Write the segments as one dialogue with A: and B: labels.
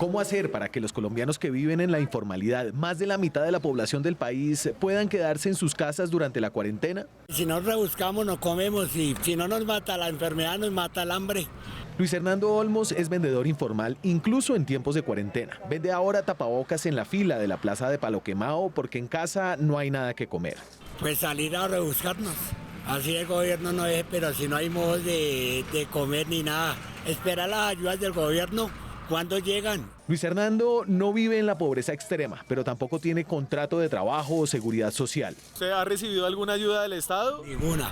A: ¿Cómo hacer para que los colombianos que viven en la informalidad, más de la mitad de la población del país, puedan quedarse en sus casas durante la cuarentena?
B: Si nos rebuscamos, no comemos, y si no nos mata la enfermedad, nos mata el hambre.
A: Luis Hernando Olmos es vendedor informal incluso en tiempos de cuarentena. Vende ahora tapabocas en la fila de la plaza de Palo Quemado porque en casa no hay nada que comer.
B: Pues salir a rebuscarnos. Así el gobierno no es, pero si no hay modo de comer ni nada. Espera las ayudas del gobierno. ¿Cuándo llegan?
A: Luis Hernando no vive en la pobreza extrema, pero tampoco tiene contrato de trabajo o seguridad social.
C: ¿Usted ha recibido alguna ayuda del Estado?
B: Ninguna.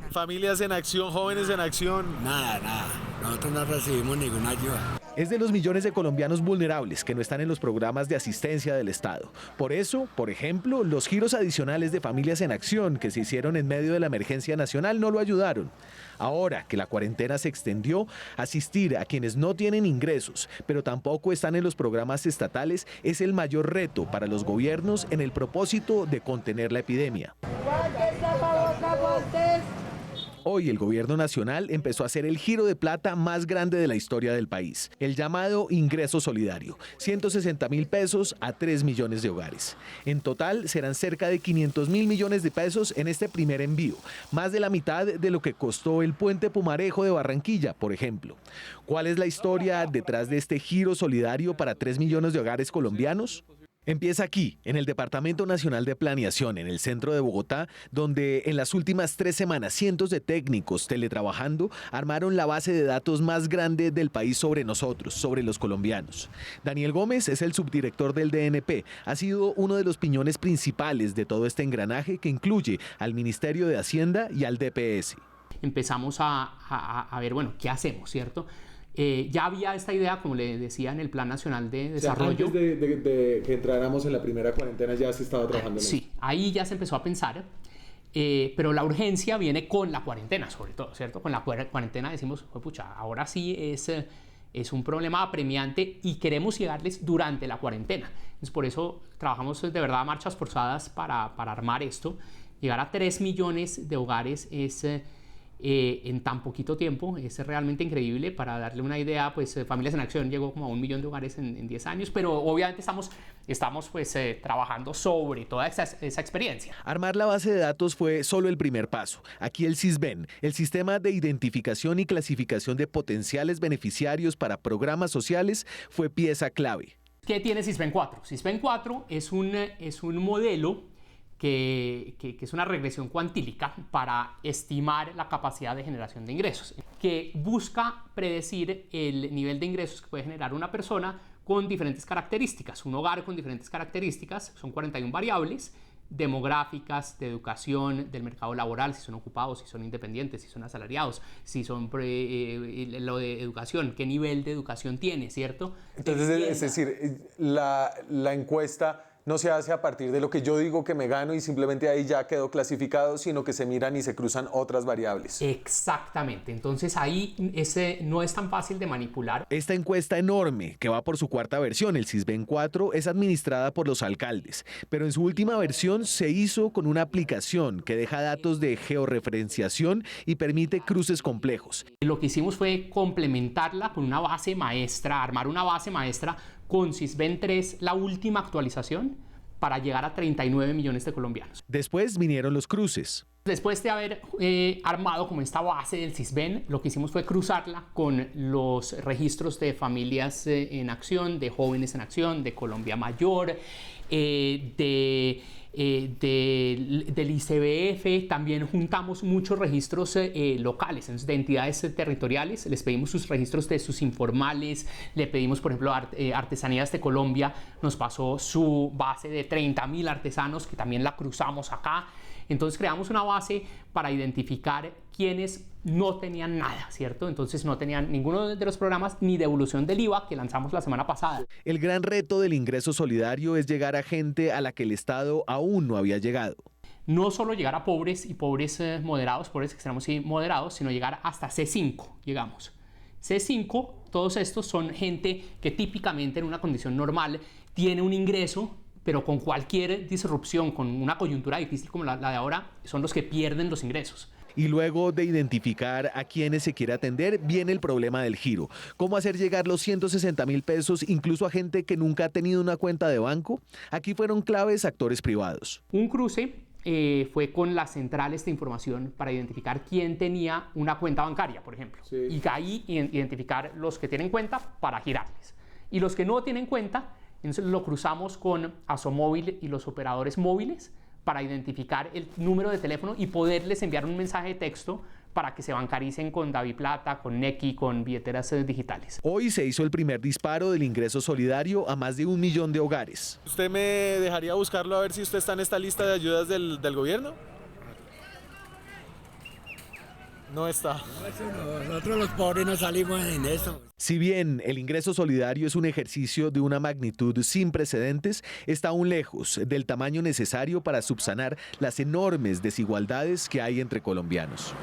C: Familias en acción, jóvenes en acción.
B: Nada. Nosotros no recibimos ninguna ayuda.
A: Es de los millones de colombianos vulnerables que no están en los programas de asistencia del Estado. Por eso, por ejemplo, los giros adicionales de Familias en Acción que se hicieron en medio de la emergencia nacional no lo ayudaron. Ahora que la cuarentena se extendió, asistir a quienes no tienen ingresos, pero tampoco están en los programas estatales, es el mayor reto para los gobiernos en el propósito de contener la epidemia. Hoy el gobierno nacional empezó a hacer el giro de plata más grande de la historia del país, el llamado ingreso solidario, 160.000 pesos a 3 millones de hogares. En total serán cerca de 500.000 millones de pesos en este primer envío, más de la mitad de lo que costó el puente Pumarejo de Barranquilla, por ejemplo. ¿Cuál es la historia detrás de este giro solidario para 3 millones de hogares colombianos? Empieza aquí, en el Departamento Nacional de Planeación, en el centro de Bogotá, donde en las últimas 3 semanas cientos de técnicos teletrabajando armaron la base de datos más grande del país sobre nosotros, sobre los colombianos. Daniel Gómez es el subdirector del DNP, ha sido uno de los piñones principales de todo este engranaje que incluye al Ministerio de Hacienda y al DPS.
D: Empezamos a ver, bueno, ¿qué hacemos, cierto? Ya había esta idea, como le decía, en el Plan Nacional de Desarrollo.
C: Antes de que entráramos en la primera cuarentena ya se estaba trabajando en eso.
D: Sí, ahí ya se empezó a pensar, pero la urgencia viene con la cuarentena, sobre todo, ¿cierto? Con la cuarentena decimos, pucha, ahora sí es un problema apremiante y queremos llegarles durante la cuarentena. Entonces, por eso trabajamos de verdad a marchas forzadas para armar esto. Llegar a 3 millones de hogares es... en tan poquito tiempo, es realmente increíble. Para darle una idea, pues Familias en Acción llegó como a 1 millón de hogares en 10 años, pero obviamente estamos pues trabajando sobre toda esa experiencia.
A: Armar la base de datos fue solo el primer paso. Aquí el SISBEN, el Sistema de Identificación y Clasificación de Potenciales Beneficiarios para Programas Sociales, fue pieza clave.
D: ¿Qué tiene SISBEN 4? SISBEN 4 es un modelo que es una regresión cuantílica para estimar la capacidad de generación de ingresos, que busca predecir el nivel de ingresos que puede generar una persona con diferentes características, un hogar con diferentes características, son 41 variables demográficas, de educación, del mercado laboral, si son ocupados, si son independientes, si son asalariados, si son lo de educación, qué nivel de educación tiene, ¿cierto?
C: Entonces, es decir, la encuesta no se hace a partir de lo que yo digo que me gano y simplemente ahí ya quedó clasificado, sino que se miran y se cruzan otras variables.
D: Exactamente, entonces ahí no es tan fácil de manipular.
A: Esta encuesta enorme, que va por su 4ª versión, el SISBEN 4, es administrada por los alcaldes, pero en su última versión se hizo con una aplicación que deja datos de georreferenciación y permite cruces complejos.
D: Lo que hicimos fue complementarla con una base maestra, armar una base maestra con SISBEN 3, la última actualización, para llegar a 39 millones de colombianos.
A: Después vinieron los cruces.
D: Después de haber armado como esta base del SISBEN, lo que hicimos fue cruzarla con los registros de Familias en Acción, de Jóvenes en Acción, de Colombia Mayor, del ICBF. También juntamos muchos registros locales, entonces, de entidades territoriales. Les pedimos sus registros de sus informales, le pedimos, por ejemplo, Artesanías de Colombia nos pasó su base de 30.000 artesanos, que también la cruzamos acá. Entonces creamos una base para identificar quienes no tenían nada, ¿cierto? Entonces no tenían ninguno de los programas ni devolución del IVA que lanzamos la semana pasada.
A: El gran reto del ingreso solidario es llegar a gente a la que el Estado aún no había llegado.
D: No solo llegar a pobres y pobres moderados, pobres extremos y moderados, sino llegar hasta C5, llegamos. C5, todos estos son gente que típicamente en una condición normal tiene un ingreso, pero con cualquier disrupción, con una coyuntura difícil como la de ahora, son los que pierden los ingresos.
A: Y luego de identificar a quienes se quiere atender, viene el problema del giro. ¿Cómo hacer llegar los 160.000 pesos incluso a gente que nunca ha tenido una cuenta de banco? Aquí fueron claves actores privados.
D: Un cruce fue con las centrales de información para identificar quién tenía una cuenta bancaria, por ejemplo. Sí. Y ahí identificar los que tienen cuenta para girarles. Y los que no tienen cuenta, entonces lo cruzamos con Asomóvil y los operadores móviles para identificar el número de teléfono y poderles enviar un mensaje de texto para que se bancaricen con DaviPlata, con Nequi, con billeteras digitales.
A: Hoy se hizo el primer disparo del ingreso solidario a más de 1 millón de hogares.
C: ¿Usted me dejaría buscarlo a ver si usted está en esta lista de ayudas del gobierno? No está.
B: Nosotros los pobres no salimos en eso.
A: Si bien el ingreso solidario es un ejercicio de una magnitud sin precedentes, está aún lejos del tamaño necesario para subsanar las enormes desigualdades que hay entre colombianos.